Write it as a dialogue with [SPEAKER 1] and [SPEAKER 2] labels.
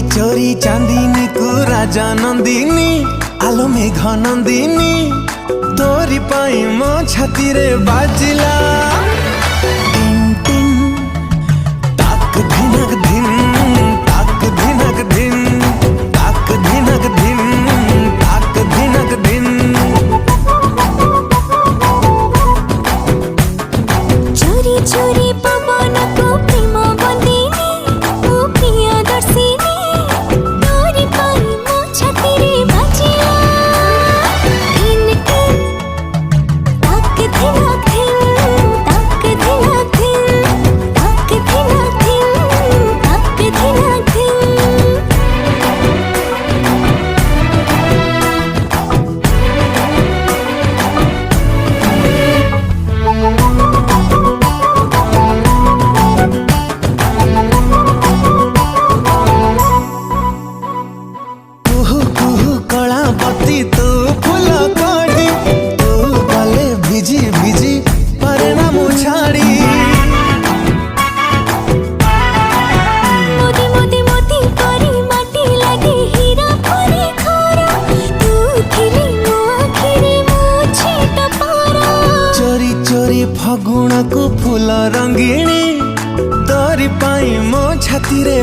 [SPEAKER 1] चोरी चांदनी को राजा नंदिनी आलो मेघ नंदिनी तोरी पाई मो छाती रे बाजिला टिन टिन ताक धिनक धिन ताक धिनक धिन ताक धिनक धिन ताक धिनक धिन।
[SPEAKER 2] चोरी चोरी पवन को प्रेम बंदिनी ओ प्रिय दर्शिनी तोरी पाई मो छाती रे बाजिला टिन टिन ताक धिनक धिन ताक धिनक धिन ताक धिनक धिन ताक धिनक धिन।
[SPEAKER 1] तू फूल कड़ी तू गले भिजी भिजी परिणाम छाड़ी
[SPEAKER 2] मोदी मोदी मोदी परी माटी लगे हीरा परी खारा तू थिली मो आखिरे मो छेट पारा।
[SPEAKER 1] चोरी चोरी फगुण को फूल रंगीणी तोरी पाई मो छाती रे